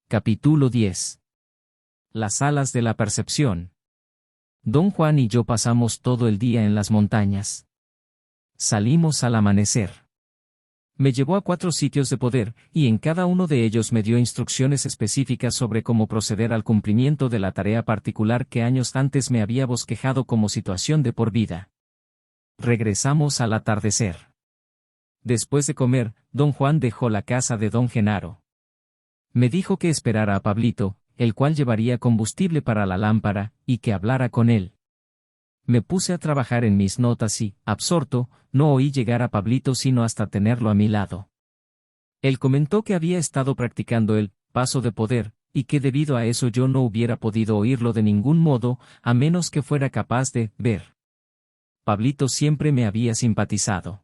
Capítulo 10. Las alas de la percepción. Don Juan y yo pasamos todo el día en las montañas. Salimos al amanecer. Me llevó a 4 sitios de poder, y en cada uno de ellos me dio instrucciones específicas sobre cómo proceder al cumplimiento de la tarea particular que años antes me había bosquejado como situación de por vida. Regresamos al atardecer. Después de comer, don Juan dejó la casa de don Genaro. Me dijo que esperara a Pablito, el cual llevaría combustible para la lámpara, y que hablara con él. Me puse a trabajar en mis notas y, absorto, no oí llegar a Pablito sino hasta tenerlo a mi lado. Él comentó que había estado practicando el paso de poder, y que debido a eso yo no hubiera podido oírlo de ningún modo, a menos que fuera capaz de ver. Pablito siempre me había simpatizado.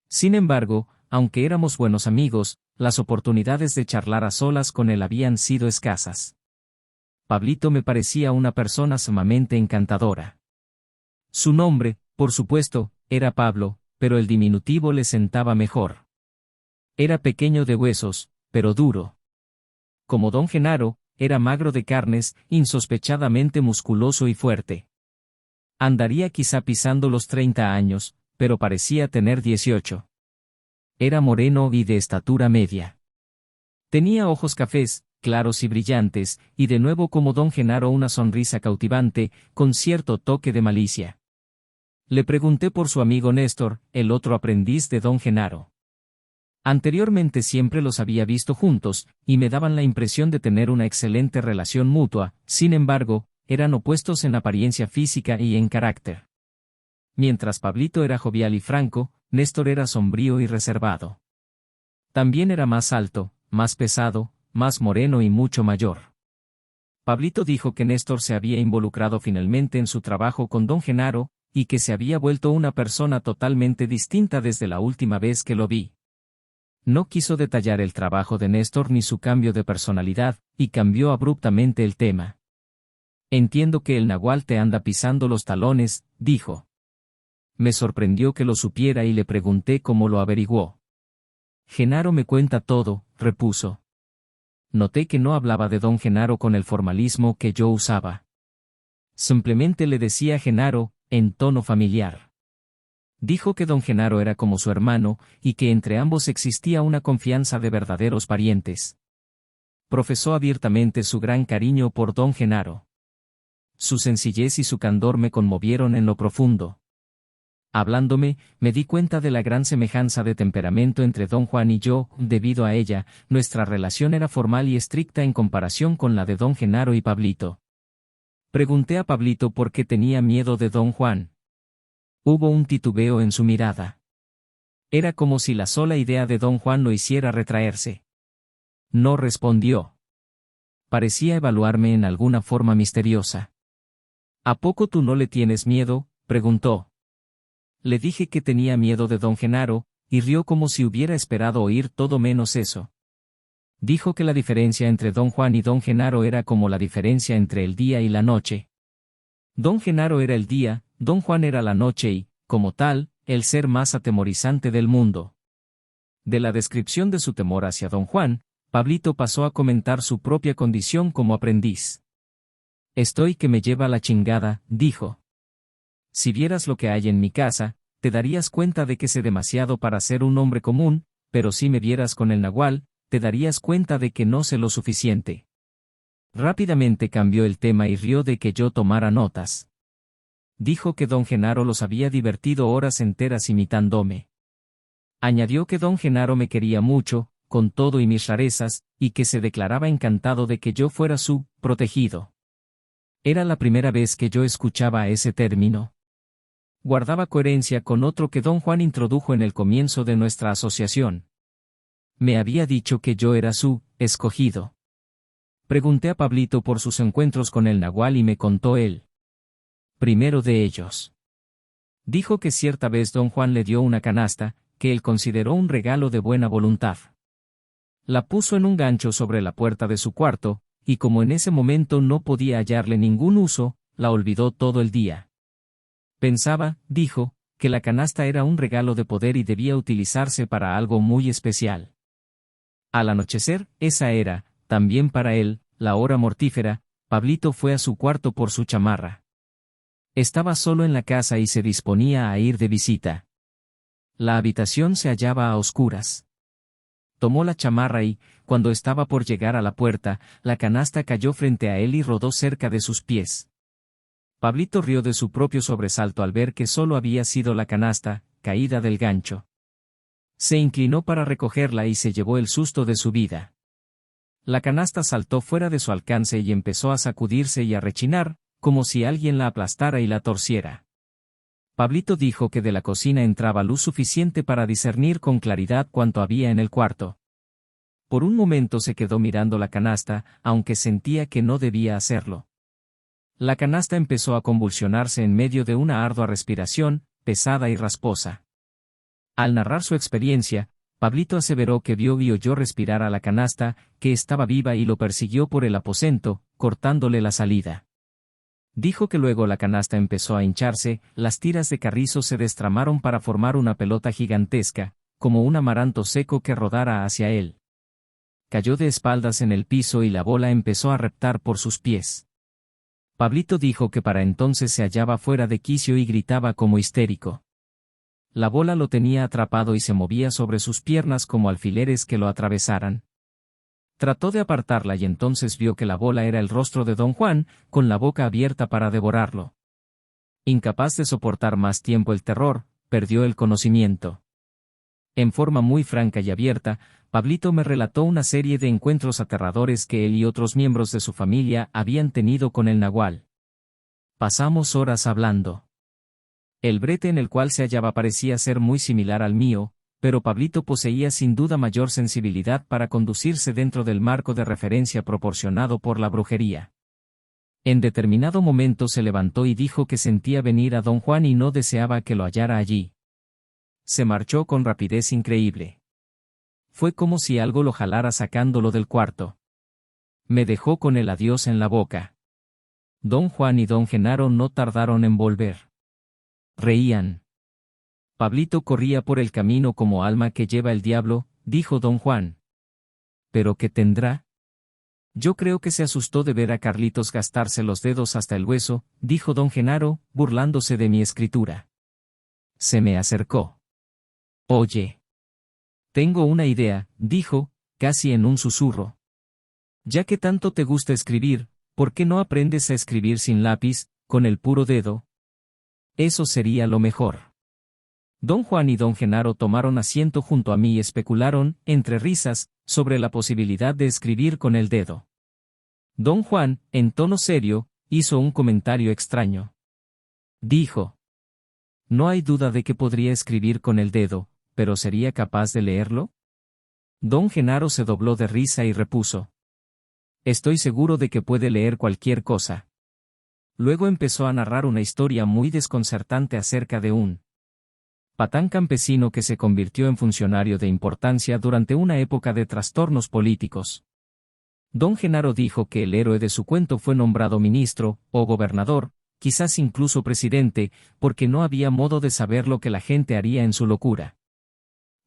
Sin embargo, aunque éramos buenos amigos, las oportunidades de charlar a solas con él habían sido escasas. Pablito me parecía una persona sumamente encantadora. Su nombre, por supuesto, era Pablo, pero el diminutivo le sentaba mejor. Era pequeño de huesos, pero duro. Como don Genaro, era magro de carnes, insospechadamente musculoso y fuerte. Andaría quizá pisando los 30 años, pero parecía tener 18. Era moreno y de estatura media. Tenía ojos cafés, claros y brillantes, y de nuevo como don Genaro una sonrisa cautivante, con cierto toque de malicia. Le pregunté por su amigo Néstor, el otro aprendiz de don Genaro. Anteriormente siempre los había visto juntos, y me daban la impresión de tener una excelente relación mutua, sin embargo, eran opuestos en apariencia física y en carácter. Mientras Pablito era jovial y franco, Néstor era sombrío y reservado. También era más alto, más pesado, más moreno y mucho mayor. Pablito dijo que Néstor se había involucrado finalmente en su trabajo con don Genaro, y que se había vuelto una persona totalmente distinta desde la última vez que lo vi. No quiso detallar el trabajo de Néstor ni su cambio de personalidad, y cambió abruptamente el tema. Entiendo que el nahual te anda pisando los talones, dijo. Me sorprendió que lo supiera y le pregunté cómo lo averiguó. Genaro me cuenta todo, repuso. Noté que no hablaba de don Genaro con el formalismo que yo usaba. Simplemente le decía Genaro, en tono familiar. Dijo que don Genaro era como su hermano, y que entre ambos existía una confianza de verdaderos parientes. Profesó abiertamente su gran cariño por don Genaro. Su sencillez y su candor me conmovieron en lo profundo. Hablándome, me di cuenta de la gran semejanza de temperamento entre don Juan y yo, debido a ella, nuestra relación era formal y estricta en comparación con la de don Genaro y Pablito. Pregunté a Pablito por qué tenía miedo de don Juan. Hubo un titubeo en su mirada. Era como si la sola idea de don Juan lo hiciera retraerse. No respondió. Parecía evaluarme en alguna forma misteriosa. ¿A poco tú no le tienes miedo?, preguntó. Le dije que tenía miedo de don Genaro, y rió como si hubiera esperado oír todo menos eso. Dijo que la diferencia entre don Juan y don Genaro era como la diferencia entre el día y la noche. Don Genaro era el día, don Juan era la noche y, como tal, el ser más atemorizante del mundo. De la descripción de su temor hacia don Juan, Pablito pasó a comentar su propia condición como aprendiz. Estoy que me lleva la chingada, dijo. Si vieras lo que hay en mi casa, te darías cuenta de que sé demasiado para ser un hombre común, pero si me vieras con el nahual, te darías cuenta de que no sé lo suficiente. Rápidamente cambió el tema y rió de que yo tomara notas. Dijo que don Genaro los había divertido horas enteras imitándome. Añadió que don Genaro me quería mucho, con todo y mis rarezas, y que se declaraba encantado de que yo fuera su protegido. Era la primera vez que yo escuchaba ese término. Guardaba coherencia con otro que don Juan introdujo en el comienzo de nuestra asociación. Me había dicho que yo era su escogido. Pregunté a Pablito por sus encuentros con el nahual y me contó él. Primero de ellos. Dijo que cierta vez don Juan le dio una canasta, que él consideró un regalo de buena voluntad. La puso en un gancho sobre la puerta de su cuarto, y como en ese momento no podía hallarle ningún uso, la olvidó todo el día. Pensaba, dijo, que la canasta era un regalo de poder y debía utilizarse para algo muy especial. Al anochecer, esa era, También para él, la hora mortífera, Pablito fue a su cuarto por su chamarra. Estaba solo en la casa y se disponía a ir de visita. La habitación se hallaba a oscuras. Tomó la chamarra y, cuando estaba por llegar a la puerta, la canasta cayó frente a él y rodó cerca de sus pies. Pablito rió de su propio sobresalto al ver que solo había sido la canasta, caída del gancho. Se inclinó para recogerla y se llevó el susto de su vida. La canasta saltó fuera de su alcance y empezó a sacudirse y a rechinar, como si alguien la aplastara y la torciera. Pablito dijo que de la cocina entraba luz suficiente para discernir con claridad cuánto había en el cuarto. Por un momento se quedó mirando la canasta, aunque sentía que no debía hacerlo. La canasta empezó a convulsionarse en medio de una ardua respiración, pesada y rasposa. Al narrar su experiencia, Pablito aseveró que vio y oyó respirar a la canasta, que estaba viva y lo persiguió por el aposento, cortándole la salida. Dijo que luego la canasta empezó a hincharse, las tiras de carrizo se destramaron para formar una pelota gigantesca, como un amaranto seco que rodara hacia él. Cayó de espaldas en el piso y la bola empezó a reptar por sus pies. Pablito dijo que para entonces se hallaba fuera de quicio y gritaba como histérico. La bola lo tenía atrapado y se movía sobre sus piernas como alfileres que lo atravesaran. Trató de apartarla y entonces vio que la bola era el rostro de don Juan, con la boca abierta para devorarlo. Incapaz de soportar más tiempo el terror, perdió el conocimiento. En forma muy franca y abierta, Pablito me relató una serie de encuentros aterradores que él y otros miembros de su familia habían tenido con el nahual. Pasamos horas hablando. El brete en el cual se hallaba parecía ser muy similar al mío, pero Pablito poseía sin duda mayor sensibilidad para conducirse dentro del marco de referencia proporcionado por la brujería. En determinado momento se levantó y dijo que sentía venir a don Juan y no deseaba que lo hallara allí. Se marchó con rapidez increíble. Fue como si algo lo jalara sacándolo del cuarto. Me dejó con el adiós en la boca. Don Juan y don Genaro no tardaron en volver. Reían. Pablito corría por el camino como alma que lleva el diablo, dijo don Juan. ¿Pero qué tendrá? Yo creo que se asustó de ver a Carlitos gastarse los dedos hasta el hueso, dijo don Genaro, burlándose de mi escritura. Se me acercó. Oye. Tengo una idea, dijo, casi en un susurro. Ya que tanto te gusta escribir, ¿por qué no aprendes a escribir sin lápiz, con el puro dedo? Eso sería lo mejor. Don Juan y don Genaro tomaron asiento junto a mí y especularon, entre risas, sobre la posibilidad de escribir con el dedo. Don Juan, en tono serio, hizo un comentario extraño. Dijo: no hay duda de que podría escribir con el dedo, pero ¿sería capaz de leerlo? Don Genaro se dobló de risa y repuso: estoy seguro de que puede leer cualquier cosa. Luego empezó a narrar una historia muy desconcertante acerca de un patán campesino que se convirtió en funcionario de importancia durante una época de trastornos políticos. Don Genaro dijo que el héroe de su cuento fue nombrado ministro, o gobernador, quizás incluso presidente, porque no había modo de saber lo que la gente haría en su locura.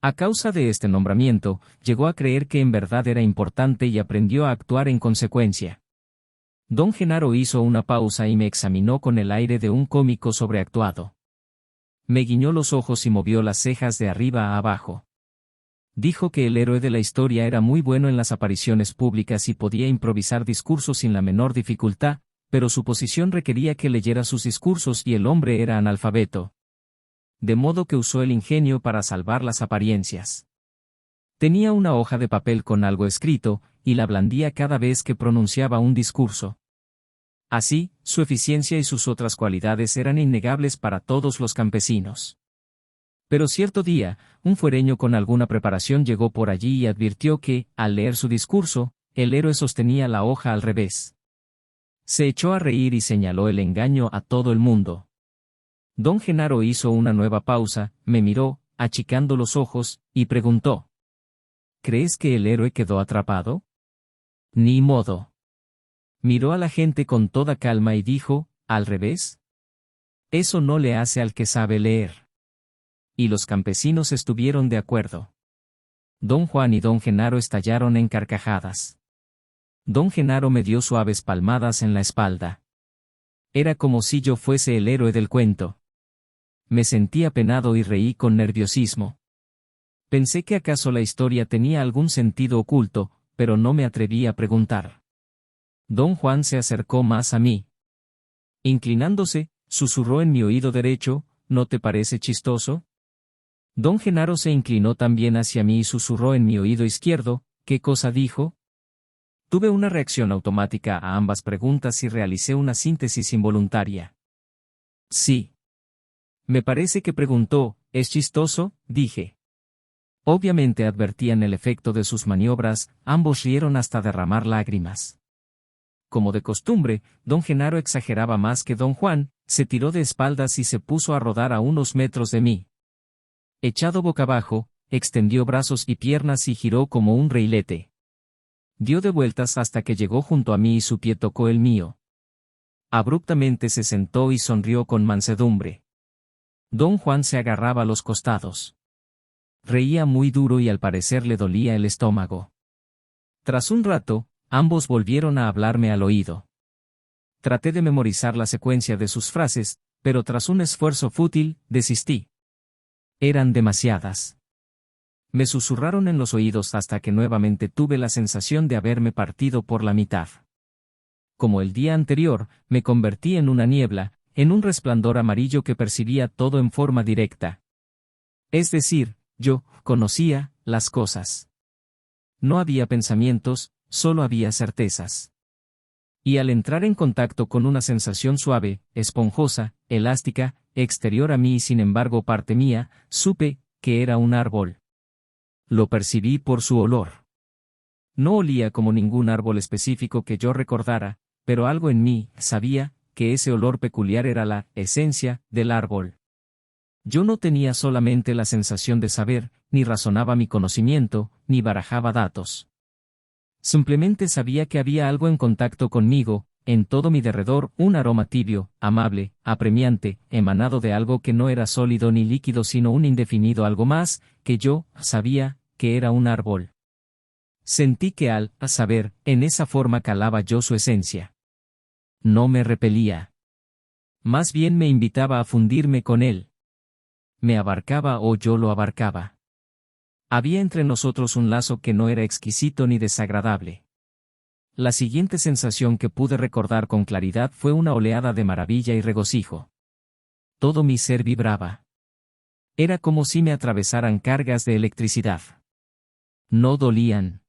A causa de este nombramiento, llegó a creer que en verdad era importante y aprendió a actuar en consecuencia. Don Genaro hizo una pausa y me examinó con el aire de un cómico sobreactuado. Me guiñó los ojos y movió las cejas de arriba a abajo. Dijo que el héroe de la historia era muy bueno en las apariciones públicas y podía improvisar discursos sin la menor dificultad, pero su posición requería que leyera sus discursos y el hombre era analfabeto. De modo que usó el ingenio para salvar las apariencias. Tenía una hoja de papel con algo escrito, y la blandía cada vez que pronunciaba un discurso. Así, su eficiencia y sus otras cualidades eran innegables para todos los campesinos. Pero cierto día, un fuereño con alguna preparación llegó por allí y advirtió que, al leer su discurso, el héroe sostenía la hoja al revés. Se echó a reír y señaló el engaño a todo el mundo. Don Genaro hizo una nueva pausa, me miró, achicando los ojos, y preguntó: ¿crees que el héroe quedó atrapado? Ni modo. Miró a la gente con toda calma y dijo: ¿al revés? Eso no le hace al que sabe leer. Y los campesinos estuvieron de acuerdo. Don Juan y don Genaro estallaron en carcajadas. Don Genaro me dio suaves palmadas en la espalda. Era como si yo fuese el héroe del cuento. Me sentí apenado y reí con nerviosismo. Pensé que acaso la historia tenía algún sentido oculto, pero no me atreví a preguntar. Don Juan se acercó más a mí. Inclinándose, susurró en mi oído derecho, ¿no te parece chistoso? Don Genaro se inclinó también hacia mí y susurró en mi oído izquierdo, ¿qué cosa dijo? Tuve una reacción automática a ambas preguntas y realicé una síntesis involuntaria. Sí. Me parece que preguntó, ¿es chistoso? Dije. Obviamente advertían el efecto de sus maniobras, ambos rieron hasta derramar lágrimas. Como de costumbre, don Genaro exageraba más que don Juan, se tiró de espaldas y se puso a rodar a unos metros de mí. Echado boca abajo, extendió brazos y piernas y giró como un reilete. Dio de vueltas hasta que llegó junto a mí y su pie tocó el mío. Abruptamente se sentó y sonrió con mansedumbre. Don Juan se agarraba a los costados. Reía muy duro y al parecer le dolía el estómago. Tras un rato, ambos volvieron a hablarme al oído. Traté de memorizar la secuencia de sus frases, pero tras un esfuerzo fútil, desistí. Eran demasiadas. Me susurraron en los oídos hasta que nuevamente tuve la sensación de haberme partido por la mitad. Como el día anterior, me convertí en una niebla, en un resplandor amarillo que percibía todo en forma directa. Es decir, yo conocía las cosas. No había pensamientos, solo había certezas. Y al entrar en contacto con una sensación suave, esponjosa, elástica, exterior a mí y sin embargo parte mía, supe que era un árbol. Lo percibí por su olor. No olía como ningún árbol específico que yo recordara, pero algo en mí sabía que ese olor peculiar era la esencia del árbol. Yo no tenía solamente la sensación de saber, ni razonaba mi conocimiento, ni barajaba datos. Simplemente sabía que había algo en contacto conmigo, en todo mi derredor, un aroma tibio, amable, apremiante, emanado de algo que no era sólido ni líquido sino un indefinido algo más, que yo sabía que era un árbol. Sentí que al saber, en esa forma calaba yo su esencia. No me repelía. Más bien me invitaba a fundirme con él. Me abarcaba o yo lo abarcaba. Había entre nosotros un lazo que no era exquisito ni desagradable. La siguiente sensación que pude recordar con claridad fue una oleada de maravilla y regocijo. Todo mi ser vibraba. Era como si me atravesaran cargas de electricidad. No dolían.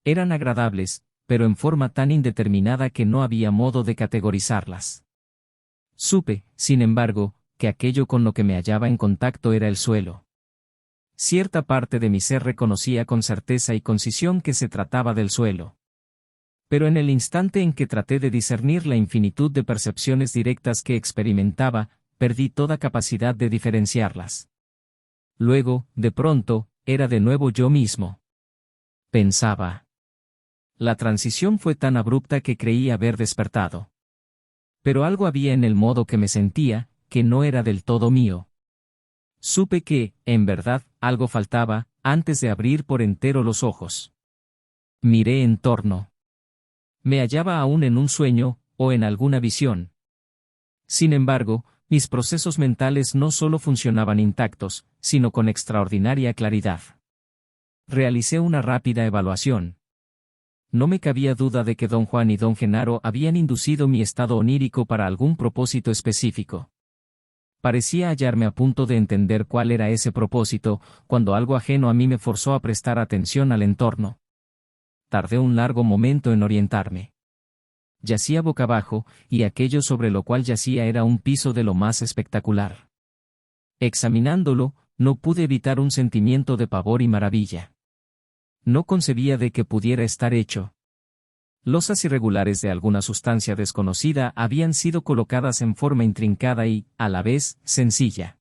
Eran agradables, pero en forma tan indeterminada que no había modo de categorizarlas. Supe, sin embargo, que aquello con lo que me hallaba en contacto era el suelo. Cierta parte de mi ser reconocía con certeza y concisión que se trataba del suelo. Pero en el instante en que traté de discernir la infinitud de percepciones directas que experimentaba, perdí toda capacidad de diferenciarlas. Luego, de pronto, era de nuevo yo mismo. Pensaba. La transición fue tan abrupta que creí haber despertado. Pero algo había en el modo que me sentía, que no era del todo mío. Supe que, en verdad, algo faltaba, antes de abrir por entero los ojos. Miré en torno. Me hallaba aún en un sueño, o en alguna visión. Sin embargo, mis procesos mentales no solo funcionaban intactos, sino con extraordinaria claridad. Realicé una rápida evaluación. No me cabía duda de que don Juan y don Genaro habían inducido mi estado onírico para algún propósito específico. Parecía hallarme a punto de entender cuál era ese propósito, cuando algo ajeno a mí me forzó a prestar atención al entorno. Tardé un largo momento en orientarme. Yacía boca abajo, y aquello sobre lo cual yacía era un piso de lo más espectacular. Examinándolo, no pude evitar un sentimiento de pavor y maravilla. No concebía de qué pudiera estar hecho. Losas irregulares de alguna sustancia desconocida habían sido colocadas en forma intrincada y, a la vez, sencilla.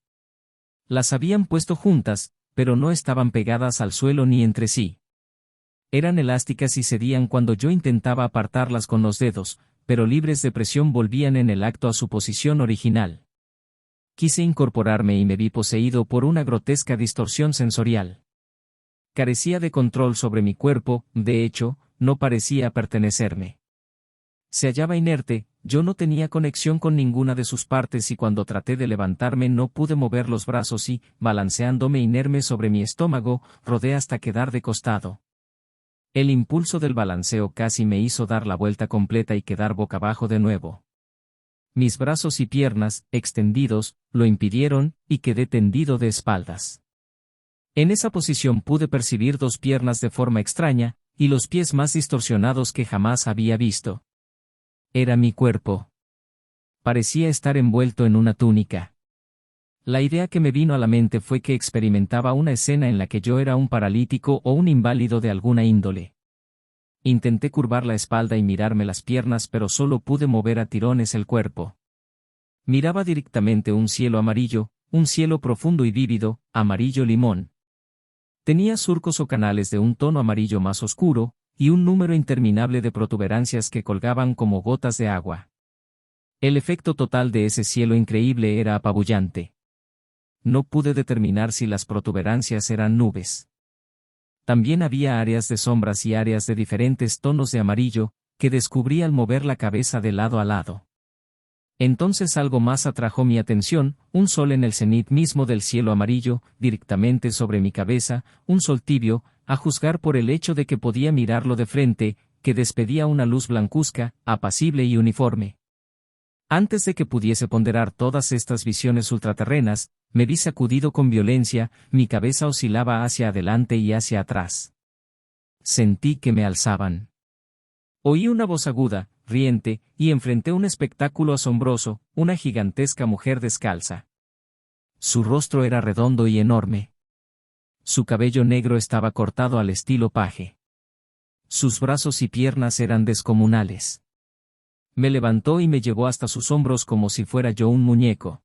Las habían puesto juntas, pero no estaban pegadas al suelo ni entre sí. Eran elásticas y cedían cuando yo intentaba apartarlas con los dedos, pero libres de presión volvían en el acto a su posición original. Quise incorporarme y me vi poseído por una grotesca distorsión sensorial. Carecía de control sobre mi cuerpo, de hecho, no parecía pertenecerme. Se hallaba inerte, yo no tenía conexión con ninguna de sus partes y cuando traté de levantarme no pude mover los brazos y, balanceándome inerme sobre mi estómago, rodé hasta quedar de costado. El impulso del balanceo casi me hizo dar la vuelta completa y quedar boca abajo de nuevo. Mis brazos y piernas, extendidos, lo impidieron, y quedé tendido de espaldas. En esa posición pude percibir dos piernas de forma extraña, y los pies más distorsionados que jamás había visto. Era mi cuerpo. Parecía estar envuelto en una túnica. La idea que me vino a la mente fue que experimentaba una escena en la que yo era un paralítico o un inválido de alguna índole. Intenté curvar la espalda y mirarme las piernas, pero solo pude mover a tirones el cuerpo. Miraba directamente un cielo amarillo, un cielo profundo y vívido, amarillo limón. Tenía surcos o canales de un tono amarillo más oscuro, y un número interminable de protuberancias que colgaban como gotas de agua. El efecto total de ese cielo increíble era apabullante. No pude determinar si las protuberancias eran nubes. También había áreas de sombras y áreas de diferentes tonos de amarillo, que descubrí al mover la cabeza de lado a lado. Entonces algo más atrajo mi atención, un sol en el cenit mismo del cielo amarillo, directamente sobre mi cabeza, un sol tibio, a juzgar por el hecho de que podía mirarlo de frente, que despedía una luz blancuzca, apacible y uniforme. Antes de que pudiese ponderar todas estas visiones ultraterrenas, me vi sacudido con violencia, mi cabeza oscilaba hacia adelante y hacia atrás. Sentí que me alzaban. Oí una voz aguda, riente, y enfrenté un espectáculo asombroso, una gigantesca mujer descalza. Su rostro era redondo y enorme. Su cabello negro estaba cortado al estilo paje. Sus brazos y piernas eran descomunales. Me levantó y me llevó hasta sus hombros como si fuera yo un muñeco.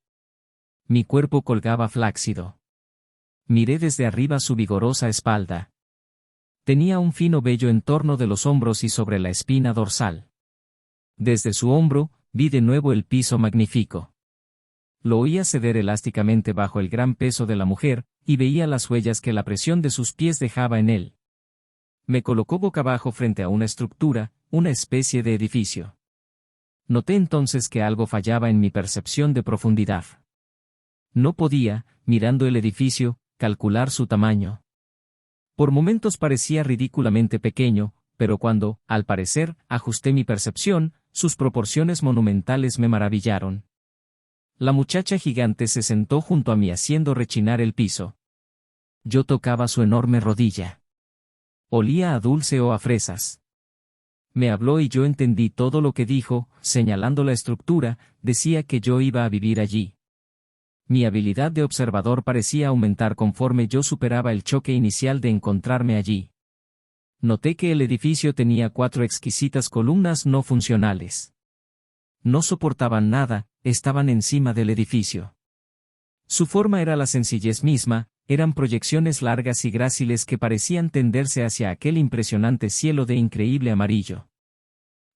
Mi cuerpo colgaba flácido. Miré desde arriba su vigorosa espalda. Tenía un fino vello en torno de los hombros y sobre la espina dorsal. Desde su hombro, vi de nuevo el piso magnífico. Lo oía ceder elásticamente bajo el gran peso de la mujer, y veía las huellas que la presión de sus pies dejaba en él. Me colocó boca abajo frente a una estructura, una especie de edificio. Noté entonces que algo fallaba en mi percepción de profundidad. No podía, mirando el edificio, calcular su tamaño. Por momentos parecía ridículamente pequeño, pero cuando, al parecer, ajusté mi percepción, sus proporciones monumentales me maravillaron. La muchacha gigante se sentó junto a mí haciendo rechinar el piso. Yo tocaba su enorme rodilla. Olía a dulce o a fresas. Me habló y yo entendí todo lo que dijo, señalando la estructura, decía que yo iba a vivir allí. Mi habilidad de observador parecía aumentar conforme yo superaba el choque inicial de encontrarme allí. Noté que el edificio tenía 4 exquisitas columnas no funcionales. No soportaban nada, estaban encima del edificio. Su forma era la sencillez misma, eran proyecciones largas y gráciles que parecían tenderse hacia aquel impresionante cielo de increíble amarillo.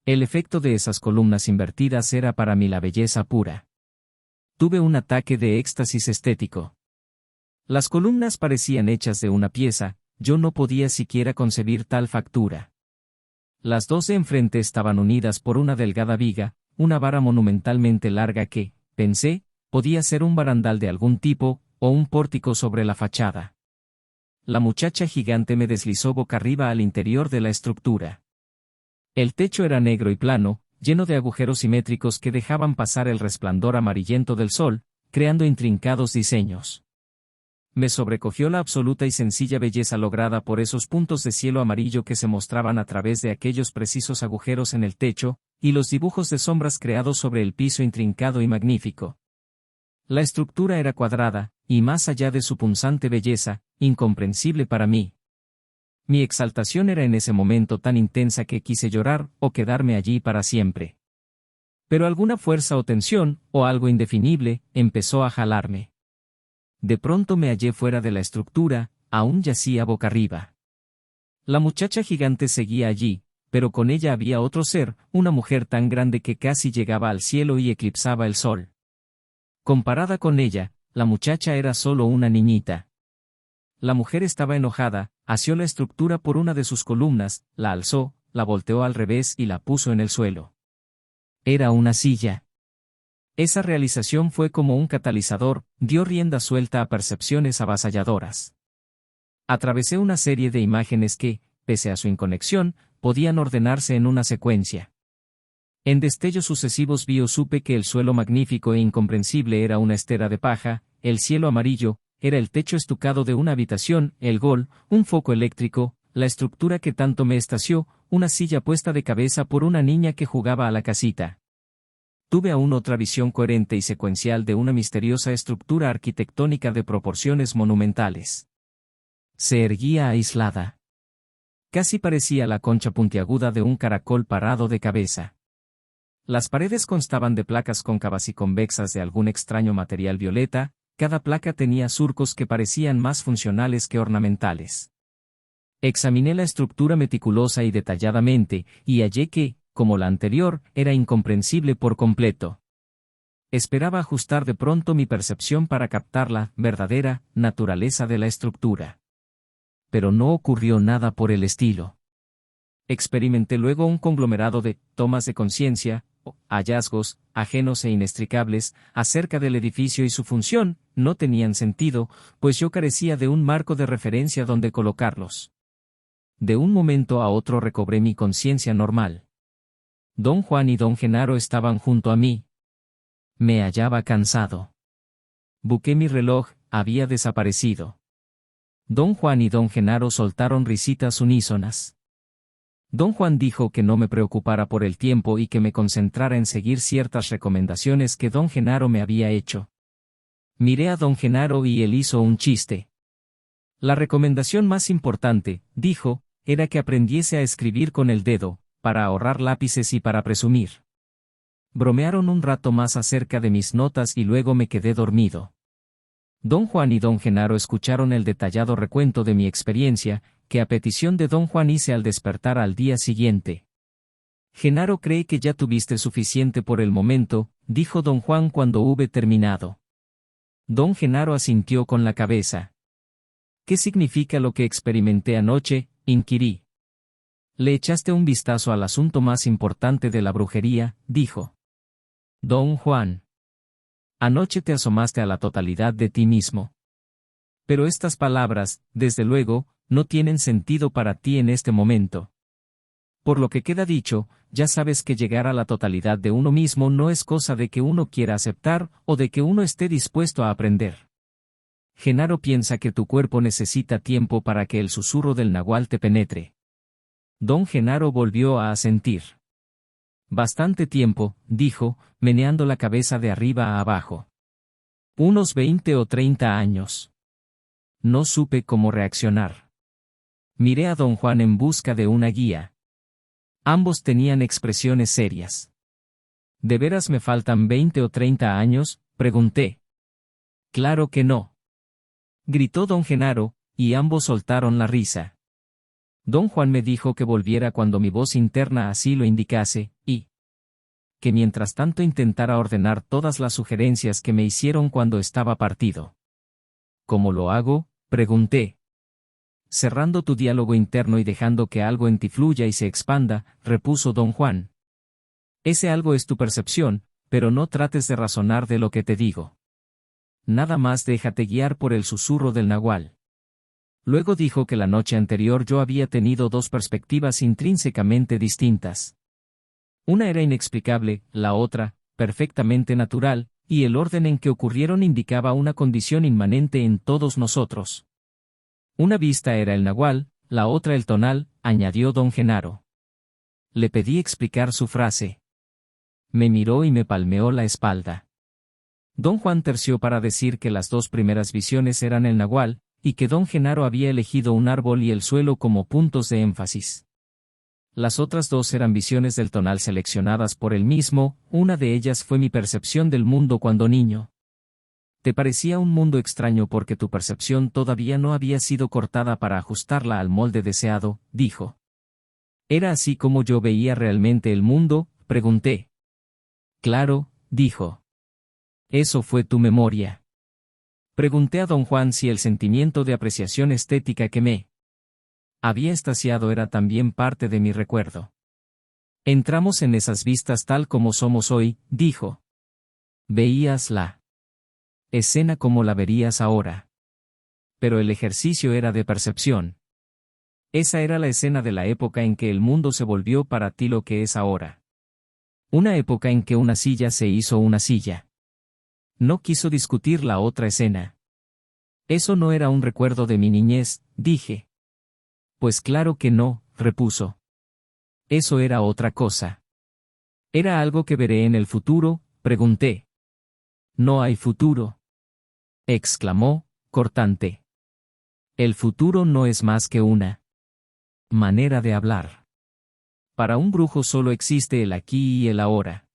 El efecto de esas columnas invertidas era para mí la belleza pura. Tuve un ataque de éxtasis estético. Las columnas parecían hechas de una pieza, yo no podía siquiera concebir tal factura. Las dos de enfrente estaban unidas por una delgada viga, una vara monumentalmente larga que, pensé, podía ser un barandal de algún tipo, o un pórtico sobre la fachada. La muchacha gigante me deslizó boca arriba al interior de la estructura. El techo era negro y plano, lleno de agujeros simétricos que dejaban pasar el resplandor amarillento del sol, creando intrincados diseños. Me sobrecogió la absoluta y sencilla belleza lograda por esos puntos de cielo amarillo que se mostraban a través de aquellos precisos agujeros en el techo, y los dibujos de sombras creados sobre el piso intrincado y magnífico. La estructura era cuadrada, y más allá de su punzante belleza, incomprensible para mí. Mi exaltación era en ese momento tan intensa que quise llorar, o quedarme allí para siempre. Pero alguna fuerza o tensión, o algo indefinible, empezó a jalarme. De pronto me hallé fuera de la estructura, aún yacía boca arriba. La muchacha gigante seguía allí, pero con ella había otro ser, una mujer tan grande que casi llegaba al cielo y eclipsaba el sol. Comparada con ella, la muchacha era solo una niñita. La mujer estaba enojada, asió la estructura por una de sus columnas, la alzó, la volteó al revés y la puso en el suelo. Era una silla. Esa realización fue como un catalizador, dio rienda suelta a percepciones avasalladoras. Atravesé una serie de imágenes que, pese a su inconexión, podían ordenarse en una secuencia. En destellos sucesivos vi o supe que el suelo magnífico e incomprensible era una estera de paja, el cielo amarillo, era el techo estucado de una habitación, el gol, un foco eléctrico, la estructura que tanto me estació, una silla puesta de cabeza por una niña que jugaba a la casita. Tuve aún otra visión coherente y secuencial de una misteriosa estructura arquitectónica de proporciones monumentales. Se erguía aislada. Casi parecía la concha puntiaguda de un caracol parado de cabeza. Las paredes constaban de placas cóncavas y convexas de algún extraño material violeta, cada placa tenía surcos que parecían más funcionales que ornamentales. Examiné la estructura meticulosa y detalladamente, y hallé que, como la anterior, era incomprensible por completo. Esperaba ajustar de pronto mi percepción para captar la verdadera naturaleza de la estructura. Pero no ocurrió nada por el estilo. Experimenté luego un conglomerado de tomas de conciencia, hallazgos, ajenos e inextricables, acerca del edificio y su función, no tenían sentido, pues yo carecía de un marco de referencia donde colocarlos. De un momento a otro recobré mi conciencia normal. Don Juan y don Genaro estaban junto a mí. Me hallaba cansado. Busqué mi reloj, había desaparecido. Don Juan y don Genaro soltaron risitas unísonas. Don Juan dijo que no me preocupara por el tiempo y que me concentrara en seguir ciertas recomendaciones que don Genaro me había hecho. Miré a don Genaro y él hizo un chiste. La recomendación más importante, dijo, era que aprendiese a escribir con el dedo, para ahorrar lápices y para presumir. Bromearon un rato más acerca de mis notas y luego me quedé dormido. Don Juan y don Genaro escucharon el detallado recuento de mi experiencia, que a petición de don Juan hice al despertar al día siguiente. Genaro cree que ya tuviste suficiente por el momento, dijo don Juan cuando hube terminado. Don Genaro asintió con la cabeza. ¿Qué significa lo que experimenté anoche?, inquirí. Le echaste un vistazo al asunto más importante de la brujería, dijo. Don Juan. Anoche te asomaste a la totalidad de ti mismo. Pero estas palabras, desde luego, no tienen sentido para ti en este momento. Por lo que queda dicho, ya sabes que llegar a la totalidad de uno mismo no es cosa de que uno quiera aceptar o de que uno esté dispuesto a aprender. Genaro piensa que tu cuerpo necesita tiempo para que el susurro del nahual te penetre. Don Genaro volvió a asentir. Bastante tiempo, dijo, meneando la cabeza de arriba a abajo. Unos 20 o 30 años. No supe cómo reaccionar. Miré a don Juan en busca de una guía. Ambos tenían expresiones serias. ¿De veras me faltan 20 o 30 años?, pregunté. Claro que no. Gritó don Genaro, y ambos soltaron la risa. Don Juan me dijo que volviera cuando mi voz interna así lo indicase, y que mientras tanto intentara ordenar todas las sugerencias que me hicieron cuando estaba partido. ¿Cómo lo hago?, pregunté. Cerrando tu diálogo interno y dejando que algo en ti fluya y se expanda, repuso don Juan. Ese algo es tu percepción, pero no trates de razonar de lo que te digo. Nada más déjate guiar por el susurro del nahual. Luego dijo que la noche anterior yo había tenido dos perspectivas intrínsecamente distintas. Una era inexplicable, la otra, perfectamente natural, y el orden en que ocurrieron indicaba una condición inmanente en todos nosotros. Una vista era el nahual, la otra el tonal, añadió don Genaro. Le pedí explicar su frase. Me miró y me palmeó la espalda. Don Juan terció para decir que las dos primeras visiones eran el nahual, y que don Genaro había elegido un árbol y el suelo como puntos de énfasis. Las otras dos eran visiones del tonal seleccionadas por él mismo, una de ellas fue mi percepción del mundo cuando niño. Te parecía un mundo extraño porque tu percepción todavía no había sido cortada para ajustarla al molde deseado, dijo. ¿Era así como yo veía realmente el mundo?, pregunté. Claro, dijo. Eso fue tu memoria. Pregunté a don Juan si el sentimiento de apreciación estética que me Había estasiado era también parte de mi recuerdo. Entramos en esas vistas tal como somos hoy, dijo. Veías la escena como la verías ahora. Pero el ejercicio era de percepción. Esa era la escena de la época en que el mundo se volvió para ti lo que es ahora. Una época en que una silla se hizo una silla. No quiso discutir la otra escena. Eso no era un recuerdo de mi niñez, dije. Pues claro que no, repuso. Eso era otra cosa. ¿Era algo que veré en el futuro?, pregunté. No hay futuro, exclamó, cortante. El futuro no es más que una manera de hablar. Para un brujo solo existe el aquí y el ahora.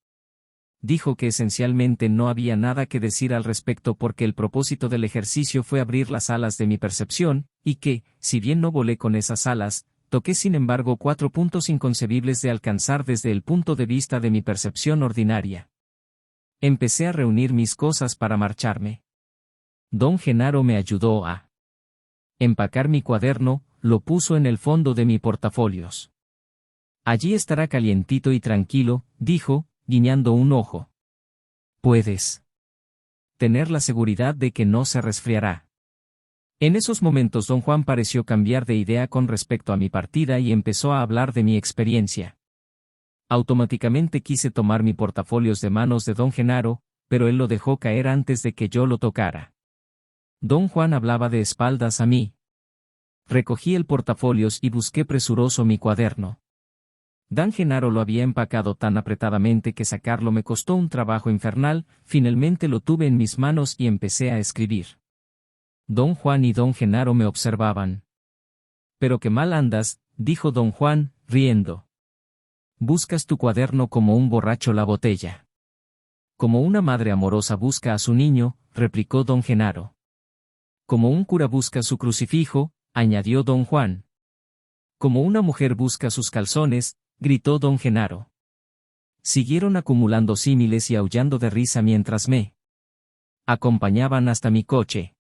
Dijo que esencialmente no había nada que decir al respecto porque el propósito del ejercicio fue abrir las alas de mi percepción, y que, si bien no volé con esas alas, toqué sin embargo 4 puntos inconcebibles de alcanzar desde el punto de vista de mi percepción ordinaria. Empecé a reunir mis cosas para marcharme. Don Genaro me ayudó a empacar mi cuaderno, lo puso en el fondo de mi portafolios. Allí estará calientito y tranquilo, dijo, guiñando un ojo. Puedes tener la seguridad de que no se resfriará. En esos momentos don Juan pareció cambiar de idea con respecto a mi partida y empezó a hablar de mi experiencia. Automáticamente quise tomar mi portafolios de manos de don Genaro, pero él lo dejó caer antes de que yo lo tocara. Don Juan hablaba de espaldas a mí. Recogí el portafolios y busqué presuroso mi cuaderno. Don Genaro lo había empacado tan apretadamente que sacarlo me costó un trabajo infernal, finalmente lo tuve en mis manos y empecé a escribir. Don Juan y don Genaro me observaban. «Pero qué mal andas», dijo don Juan, riendo. «Buscas tu cuaderno como un borracho la botella». «Como una madre amorosa busca a su niño», replicó don Genaro. «Como un cura busca su crucifijo», añadió don Juan. «Como una mujer busca sus calzones», gritó don Genaro. Siguieron acumulando símiles y aullando de risa mientras me acompañaban hasta mi coche.